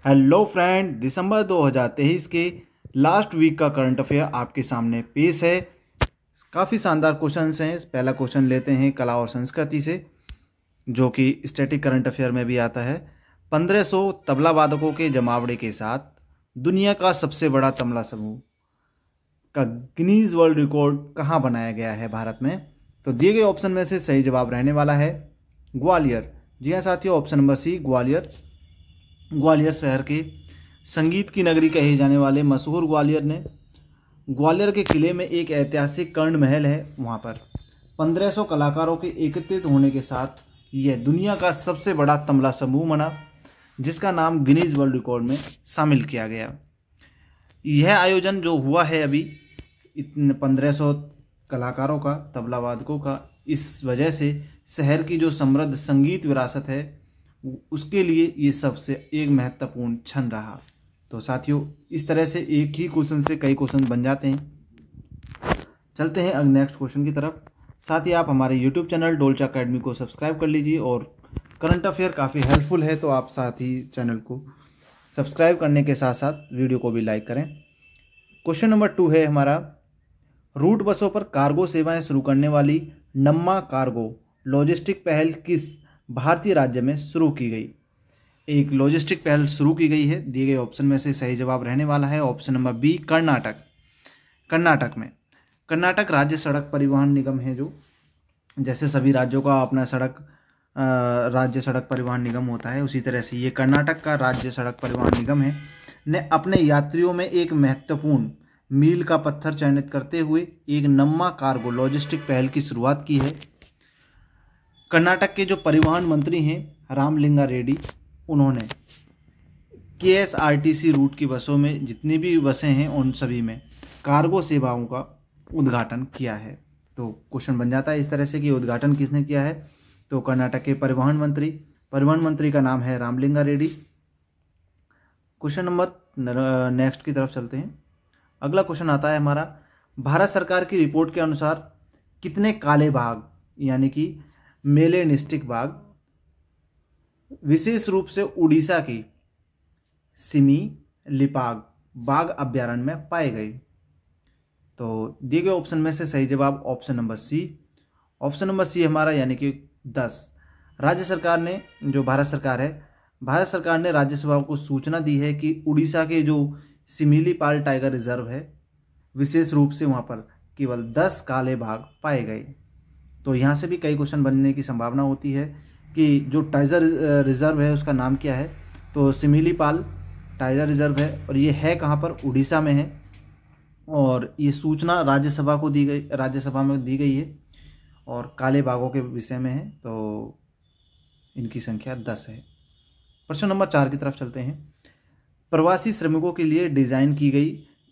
Hello friend, दिसंबर 2023 के last week का current affair आपके सामने पेश है। काफ़ी शानदार क्वेश्चंस हैं। पहला क्वेश्चन लेते हैं कला और संस्कृति से, जो कि स्टैटिक करंट अफेयर में भी आता है। 1500 तबला वादकों के जमावड़े के साथ दुनिया का सबसे बड़ा तबला समूह का गिनीज वर्ल्ड रिकॉर्ड कहाँ बनाया गया है भारत में? तो दिए गए ऑप्शन में से सही जवाब रहने वाला है ग्वालियर। जी हाँ साथियों, option number C Gwalior. Gwalior शहर के संगीत की नगरी कहे जाने वाले मशहूर ग्वालियर ने ग्वालियर के किले में एक ऐतिहासिक कर्ण महल है। वहाँ पर 1500 कलाकारों के एकत्रित होने के साथ यह दुनिया का सबसे बड़ा तबला समूह बना, जिसका नाम गिनीज वर्ल्ड रिकॉर्ड में शामिल किया गया। यह आयोजन जो हुआ है अभी, इतने 1500 कलाकारों का, तबला वादकों का, इस वजह से शहर की जो समृद्ध संगीत विरासत है उसके लिए ये सबसे एक महत्वपूर्ण क्षण रहा। तो साथियों, इस तरह से एक ही क्वेश्चन से कई क्वेश्चन बन जाते हैं। चलते हैं अब नेक्स्ट क्वेश्चन की तरफ। साथ ही आप हमारे यूट्यूब चैनल डोलचा अकेडमी को सब्सक्राइब कर लीजिए, और करंट अफेयर काफ़ी हेल्पफुल है, तो आप साथ ही चैनल को सब्सक्राइब करने के साथ साथ वीडियो को भी लाइक करें। क्वेश्चन नंबर 2 है हमारा, रूट बसों पर कार्गो सेवाएं शुरू करने वाली नम्मा कार्गो लॉजिस्टिक पहल किस भारतीय राज्य में शुरू की गई? एक लॉजिस्टिक पहल शुरू की गई है। दिए गए ऑप्शन में से सही जवाब रहने वाला है option number B Karnataka. Karnataka में कर्नाटक राज्य सड़क परिवहन निगम है, जो जैसे सभी राज्यों का अपना राज्य सड़क परिवहन निगम होता है, उसी तरह से ये कर्नाटक का राज्य सड़क परिवहन निगम है ने अपने यात्रियों में एक महत्वपूर्ण मील का पत्थर चयनित करते हुए एक नम्मा कार्गो लॉजिस्टिक पहल की शुरुआत की है। कर्नाटक के जो परिवहन मंत्री हैं रामलिंगा रेड्डी, उन्होंने KSRTC रूट की बसों में जितनी भी बसें हैं उन सभी में कार्गो सेवाओं का उद्घाटन किया है। तो क्वेश्चन बन जाता है इस तरह से कि उद्घाटन किसने किया है? तो कर्नाटक के परिवहन मंत्री का नाम है Ramalinga Reddy. Question number next की तरफ चलते हैं। अगला क्वेश्चन आता है हमारा, भारत सरकार की रिपोर्ट के अनुसार कितने काले बाघ यानी कि मेलेनिस्टिक बाघ विशेष रूप से उड़ीसा की सिमिलीपाल बाघ अभ्यारण्य में पाए गए? तो दिए गए ऑप्शन में से सही जवाब option number C. Option number C हमारा यानी कि 10। राज्य सरकार ने, जो भारत सरकार है, भारत सरकार ने राज्यसभा को सूचना दी है कि उड़ीसा के जो सिमिलीपाल टाइगर रिजर्व है, विशेष रूप से वहाँ पर केवल 10 काले बाघ पाए गए। तो यहाँ से भी कई क्वेश्चन बनने की संभावना होती है कि जो टाइगर रिजर्व है उसका नाम क्या है? तो सिमिलीपाल टाइगर रिजर्व है, और ये है कहाँ पर? उड़ीसा में है, और ये सूचना राज्यसभा में दी गई है, और काले बाघों के विषय में है। तो इनकी संख्या 10 है। प्रश्न नंबर 4 की तरफ चलते हैं। प्रवासी श्रमिकों के लिए डिज़ाइन की गई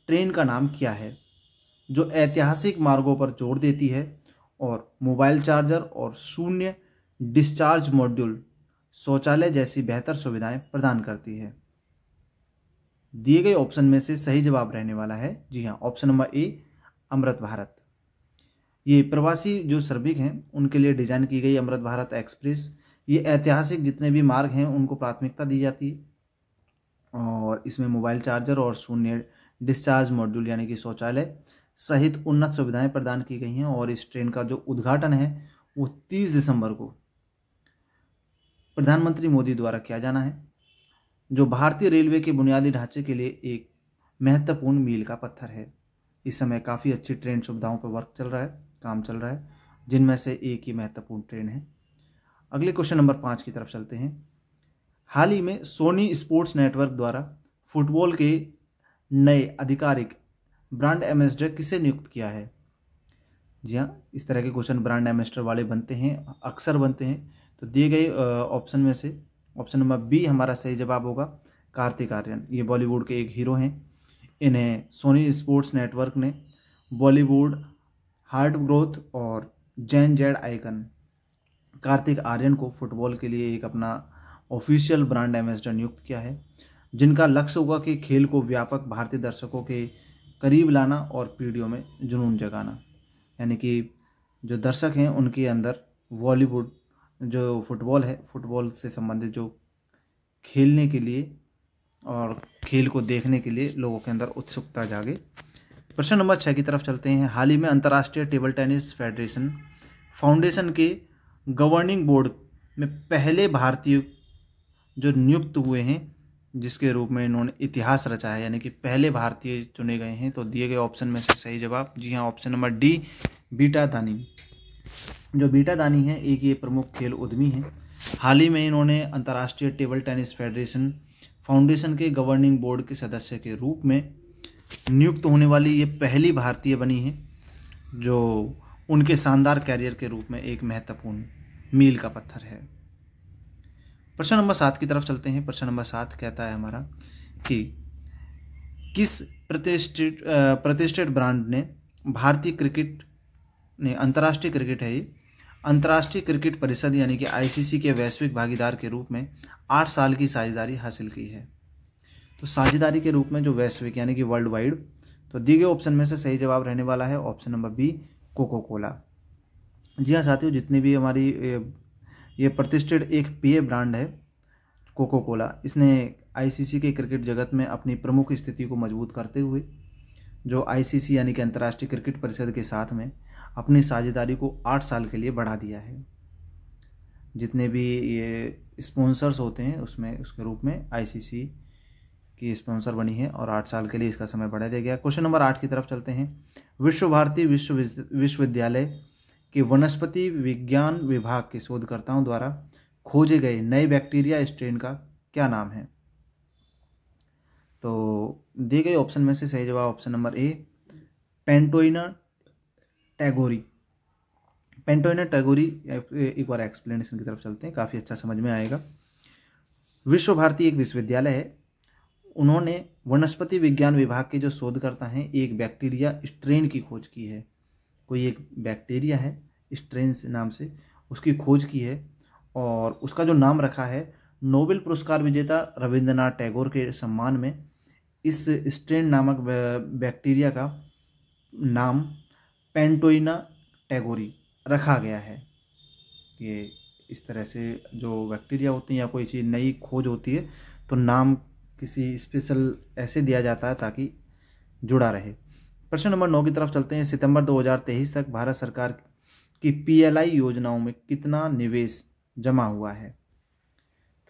ट्रेन का नाम क्या है, जो ऐतिहासिक मार्गों पर जोर देती है और मोबाइल चार्जर और शून्य डिस्चार्ज मॉड्यूल शौचालय जैसी बेहतर सुविधाएं प्रदान करती है? दिए गए ऑप्शन में से सही जवाब रहने वाला है, जी हाँ, option number A Amrit Bharat. ये प्रवासी जो श्रमिक हैं उनके लिए डिजाइन की गई अमृत भारत एक्सप्रेस, ये ऐतिहासिक जितने भी मार्ग हैं उनको प्राथमिकता दी जाती है, और इसमें मोबाइल चार्जर और शून्य डिस्चार्ज मॉड्यूल यानी कि शौचालय सहित उन्नत सुविधाएं प्रदान की गई हैं। और इस ट्रेन का जो उद्घाटन है वो 30 दिसंबर को प्रधानमंत्री मोदी द्वारा किया जाना है, जो भारतीय रेलवे के बुनियादी ढांचे के लिए एक महत्वपूर्ण मील का पत्थर है। इस समय काफ़ी अच्छी ट्रेन सुविधाओं पर काम चल रहा है, जिनमें से एक ही महत्वपूर्ण ट्रेन है। अगले क्वेश्चन नंबर 5 की तरफ चलते हैं। हाल ही में सोनी स्पोर्ट्स नेटवर्क द्वारा फुटबॉल के नए आधिकारिक ब्रांड एम्बेसडर किसे नियुक्त किया है? जी हाँ, इस तरह के क्वेश्चन ब्रांड एम्बेसडर वाले बनते हैं, अक्सर बनते हैं। तो दिए गए ऑप्शन में से ऑप्शन नंबर बी हमारा सही जवाब होगा कार्तिक आर्यन। ये बॉलीवुड के एक हीरो हैं। इन्हें सोनी स्पोर्ट्स नेटवर्क ने बॉलीवुड हार्ट ग्रोथ और जेन जेड आइकन कार्तिक आर्यन को फुटबॉल के लिए एक अपना ऑफिशियल ब्रांड एम्बेसडर नियुक्त किया है, जिनका लक्ष्य होगा कि खेल को व्यापक भारतीय दर्शकों के करीब लाना और पीढ़ियों में जुनून जगाना। यानी कि जो दर्शक हैं उनके अंदर बॉलीवुड जो फुटबॉल है, फुटबॉल से संबंधित जो खेलने के लिए और खेल को देखने के लिए लोगों के अंदर उत्सुकता जागे। प्रश्न नंबर 6 की तरफ चलते हैं। हाल ही में अंतर्राष्ट्रीय टेबल टेनिस फेडरेशन फाउंडेशन के गवर्निंग बोर्ड में पहले भारतीय जो नियुक्त हुए हैं, जिसके रूप में इन्होंने इतिहास रचा है, यानी कि पहले भारतीय चुने गए हैं, तो दिए गए ऑप्शन में से सही जवाब, जी हाँ, ऑप्शन नंबर डी, बीटा दानी। जो बीटा दानी है एक ये प्रमुख खेल उद्यमी हैं। हाल ही में इन्होंने अंतर्राष्ट्रीय टेबल टेनिस फेडरेशन फाउंडेशन के गवर्निंग बोर्ड के सदस्य के रूप में नियुक्त होने वाली ये पहली भारतीय बनी है, जो उनके शानदार कैरियर के रूप में एक महत्वपूर्ण मील का पत्थर है। प्रश्न नंबर 7 की तरफ चलते हैं। प्रश्न नंबर 7 कहता है हमारा कि किस प्रतिष्ठित ब्रांड ने भारतीय क्रिकेट ने अंतर्राष्ट्रीय क्रिकेट है ये अंतर्राष्ट्रीय क्रिकेट परिषद यानी कि आईसीसी के वैश्विक भागीदार के रूप में 8 साल की साझेदारी हासिल की है। तो साझेदारी के रूप में जो वैश्विक यानी कि वर्ल्ड वाइड, तो दिए गए ऑप्शन में से सही जवाब रहने वाला है option number B, Coca Cola. जी हाँ साथियों, जितनी भी हमारी ये प्रतिष्ठित एक पेय ब्रांड है कोको कोला, इसने आईसीसी के क्रिकेट जगत में अपनी प्रमुख स्थिति को मजबूत करते हुए जो आईसीसी यानी कि अंतर्राष्ट्रीय क्रिकेट परिषद के साथ में अपनी साझेदारी को 8 साल के लिए बढ़ा दिया है। जितने भी ये स्पॉन्सर्स होते हैं उसमें उसके रूप में आईसीसी की स्पॉन्सर बनी है और 8 साल के लिए इसका समय बढ़ा दिया गया। क्वेश्चन नंबर 8 की तरफ चलते हैं। विश्व भारती विश्वविद्यालय के वनस्पति विज्ञान विभाग के शोधकर्ताओं द्वारा खोजे गए नए बैक्टीरिया स्ट्रेन का क्या नाम है? तो दिए गए ऑप्शन में से सही जवाब ऑप्शन नंबर ए, पेंटोइना टैगोरी। पेंटोइना टैगोरी, एक बार एक्सप्लेनेशन की तरफ चलते हैं, काफ़ी अच्छा समझ में आएगा। विश्व भारती एक विश्वविद्यालय है, उन्होंने वनस्पति विज्ञान विभाग के जो शोधकर्ता हैं एक बैक्टीरिया स्ट्रेन की खोज की है। कोई एक बैक्टीरिया है स्ट्रेन नाम से, उसकी खोज की है और उसका जो नाम रखा है नोबेल पुरस्कार विजेता रविंद्रनाथ टैगोर के सम्मान में इस स्ट्रेन नामक बैक्टीरिया का नाम पेंटोइना टैगोरी रखा गया है। ये इस तरह से जो बैक्टीरिया होती हैं या कोई चीज़ नई खोज होती है तो नाम किसी स्पेशल ऐसे दिया जाता है ताकि जुड़ा रहे। प्रश्न नंबर 9 की तरफ चलते हैं। सितंबर 2023 तक भारत सरकार की पीएलआई योजनाओं में कितना निवेश जमा हुआ है?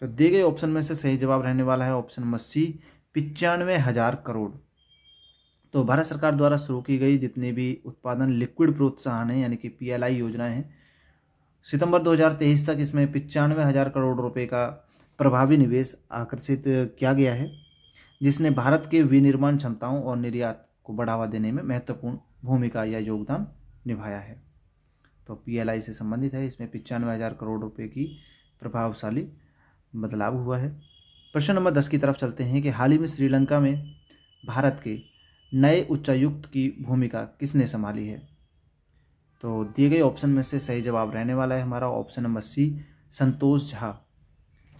तो दिए गए ऑप्शन में से सही जवाब रहने वाला है ऑप्शन नंबर सी, 95,000 करोड़। तो भारत सरकार द्वारा शुरू की गई जितने भी उत्पादन लिक्विड प्रोत्साहन है यानी कि पीएलआई योजनाएं हैं, सितंबर 2023 तक इसमें 95,000 करोड़ रुपए का प्रभावी निवेश आकर्षित किया गया है, जिसने भारत के विनिर्माण क्षमताओं और निर्यात को बढ़ावा देने में महत्वपूर्ण भूमिका या योगदान निभाया है। तो पीएलआई से संबंधित है, इसमें 95,000 करोड़ रुपए की प्रभावशाली बदलाव हुआ है। प्रश्न नंबर 10 की तरफ चलते हैं कि हाल ही में श्रीलंका में भारत के नए उच्चायुक्त की भूमिका किसने संभाली है? तो दिए गए ऑप्शन में से सही जवाब रहने वाला है हमारा ऑप्शन नंबर सी, संतोष झा।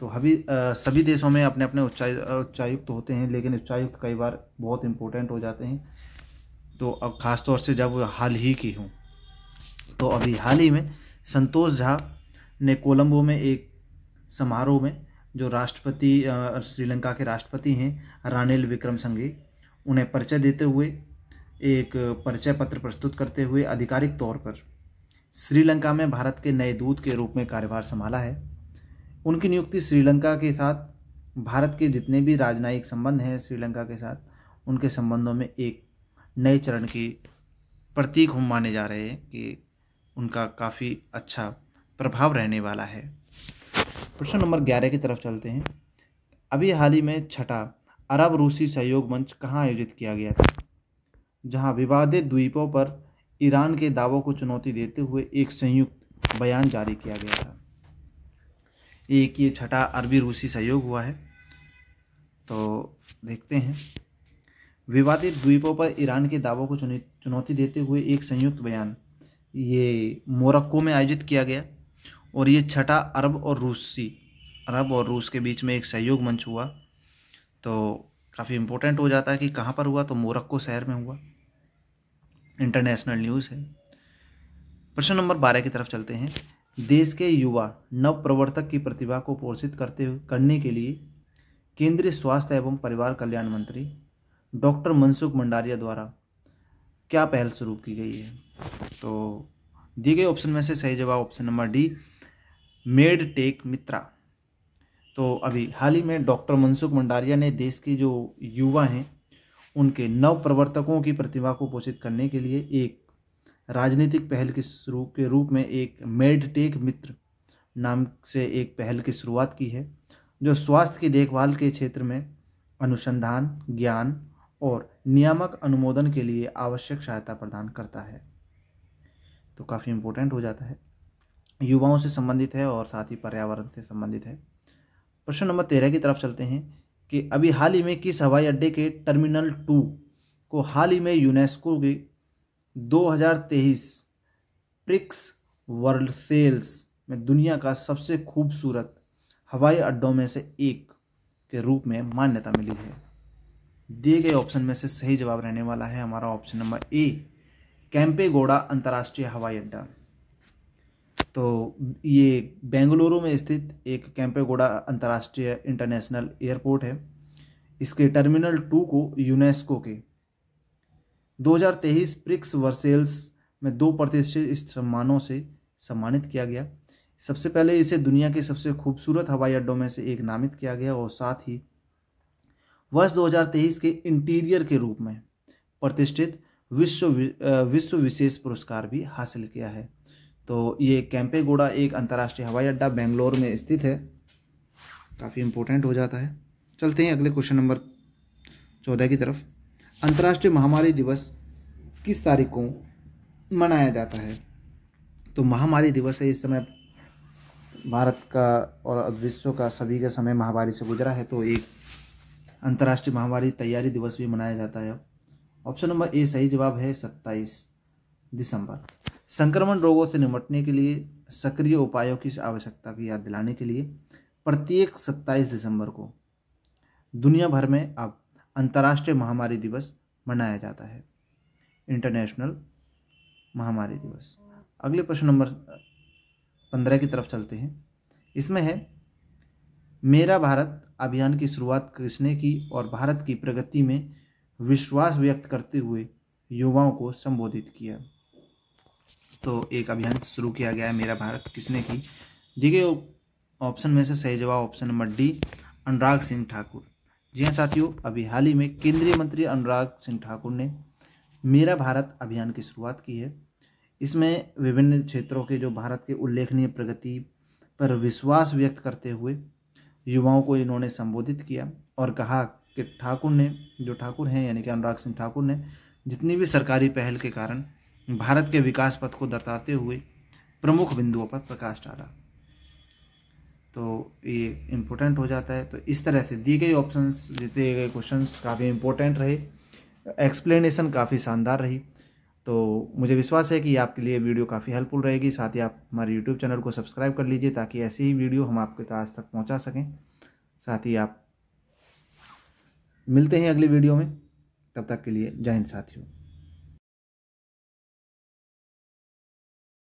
तो अभी सभी देशों में अपने अपने उच्चायुक्त होते हैं, लेकिन उच्चायुक्त कई बार बहुत इम्पोर्टेंट हो जाते हैं, तो अब ख़ास तौर से जब हाल ही की हों, तो अभी हाल ही में संतोष झा ने कोलंबो में एक समारोह में जो राष्ट्रपति श्रीलंका के राष्ट्रपति हैं रानिल विक्रमसिंघे, उन्हें परिचय देते हुए एक परिचय पत्र प्रस्तुत करते हुए आधिकारिक तौर पर श्रीलंका में भारत के नए दूत के रूप में कार्यभार संभाला है। उनकी नियुक्ति श्रीलंका के साथ भारत के जितने भी राजनयिक संबंध हैं श्रीलंका के साथ, उनके संबंधों में एक नए चरण की प्रतीक हम माने जा रहे हैं कि उनका काफ़ी अच्छा प्रभाव रहने वाला है। प्रश्न नंबर 11 की तरफ चलते हैं। अभी हाल ही में छठा अरब रूसी सहयोग मंच कहाँ आयोजित किया गया था, जहां विवादित द्वीपों पर ईरान के दावों को चुनौती देते हुए एक संयुक्त बयान जारी किया गया था। एक ये छठा अरबी रूसी सहयोग हुआ है, तो देखते हैं। विवादित द्वीपों पर ईरान के दावों को चुनौती देते हुए एक संयुक्त बयान ये मोरक्को में आयोजित किया गया और ये छठा अरब और रूस के बीच में एक सहयोग मंच हुआ। तो काफ़ी इम्पोर्टेंट हो जाता है कि कहाँ पर हुआ, तो मोरक्को शहर में हुआ, इंटरनेशनल न्यूज़ है। प्रश्न नंबर 12 की तरफ चलते हैं। देश के युवा नव प्रवर्तक की प्रतिभा को पोषित करने के लिए केंद्रीय स्वास्थ्य एवं परिवार कल्याण मंत्री डॉक्टर मनसुख मंडाविया द्वारा क्या पहल शुरू की गई है? तो दिए गए ऑप्शन में से सही जवाब option number D, MedTech Mitra. तो अभी हाल ही में डॉक्टर मनसुख मंडाविया ने देश के जो युवा हैं उनके नव प्रवर्तकों की प्रतिभा को पोषित करने के लिए एक राजनीतिक पहल के रूप में एक मेड टेक मित्र नाम से एक पहल की शुरुआत की है, जो स्वास्थ्य की देखभाल के क्षेत्र में अनुसंधान, ज्ञान और नियामक अनुमोदन के लिए आवश्यक सहायता प्रदान करता है। तो काफ़ी इम्पोर्टेंट हो जाता है, युवाओं से संबंधित है और साथ ही पर्यावरण से संबंधित है। प्रश्न नंबर 13 की तरफ चलते हैं कि अभी हाल ही में किस हवाई अड्डे के टर्मिनल 2 को हाल ही में यूनेस्को के 2023 प्रिक्स वर्सेल्स में दुनिया का सबसे खूबसूरत हवाई अड्डों में से एक के रूप में मान्यता मिली है? दिए गए ऑप्शन में से सही जवाब रहने वाला है हमारा ऑप्शन नंबर ए, केम्पेगौड़ा अंतर्राष्ट्रीय हवाई अड्डा। तो ये बेंगलुरु में स्थित एक केम्पेगौड़ा अंतर्राष्ट्रीय इंटरनेशनल एयरपोर्ट है। इसके टर्मिनल 2 को यूनेस्को के 2023 प्रिक्स वर्सेल्स में 2 प्रतिष्ठित सम्मानों से सम्मानित किया गया। सबसे पहले इसे दुनिया के सबसे खूबसूरत हवाई अड्डों में से एक नामित किया गया और साथ ही वर्ष 2023 के इंटीरियर के रूप में प्रतिष्ठित विश्व विशेष पुरस्कार भी हासिल किया है। तो ये केम्पेगौड़ा एक अंतर्राष्ट्रीय हवाई अड्डा बेंगलोर में स्थित है, काफ़ी इम्पोर्टेंट हो जाता है। चलते हैं अगले क्वेश्चन नंबर 14 की तरफ। अंतर्राष्ट्रीय महामारी दिवस किस तारीख को मनाया जाता है? तो महामारी दिवस है, इस समय भारत का और विश्व का सभी का समय महामारी से गुजरा है, तो एक अंतर्राष्ट्रीय महामारी तैयारी दिवस भी मनाया जाता है। ऑप्शन नंबर ए सही जवाब है 27 दिसंबर। संक्रमण रोगों से निपटने के लिए सक्रिय उपायों की आवश्यकता की याद दिलाने के लिए प्रत्येक 27 दिसंबर को दुनिया भर में अब अंतर्राष्ट्रीय महामारी दिवस मनाया जाता है, इंटरनेशनल महामारी दिवस। अगले प्रश्न नंबर 15 की तरफ चलते हैं। इसमें है मेरा भारत अभियान की शुरुआत किसने की और भारत की प्रगति में विश्वास व्यक्त करते हुए युवाओं को संबोधित किया? तो एक अभियान शुरू किया गया है, मेरा भारत किसने की? दिए गए ऑप्शन में से सही जवाब option number D, Anurag Singh Thakur. जी हाँ साथियों, अभी हाल ही में केंद्रीय मंत्री अनुराग सिंह ठाकुर ने मेरा भारत अभियान की शुरुआत की है। इसमें विभिन्न क्षेत्रों के जो भारत के उल्लेखनीय प्रगति पर विश्वास व्यक्त करते हुए युवाओं को इन्होंने संबोधित किया और कहा कि ठाकुर हैं यानी कि अनुराग सिंह ठाकुर ने जितनी भी सरकारी पहल के कारण भारत के विकास पथ को दर्शाते हुए प्रमुख बिंदुओं पर प्रकाश डाला। तो ये इम्पोर्टेंट हो जाता है। तो इस तरह से दिए गए ऑप्शंस, दिए गए क्वेश्चंस काफ़ी इम्पोर्टेंट रहे, एक्सप्लेनेशन काफ़ी शानदार रही। तो मुझे विश्वास है कि आपके लिए वीडियो काफ़ी हेल्पफुल रहेगी। साथ ही आप हमारे यूट्यूब चैनल को सब्सक्राइब कर लीजिए ताकि ऐसे ही वीडियो हम आपके पास तक पहुंचा सकें। साथ ही आप मिलते हैं अगली वीडियो में, तब तक के लिए जय हिंद साथियों।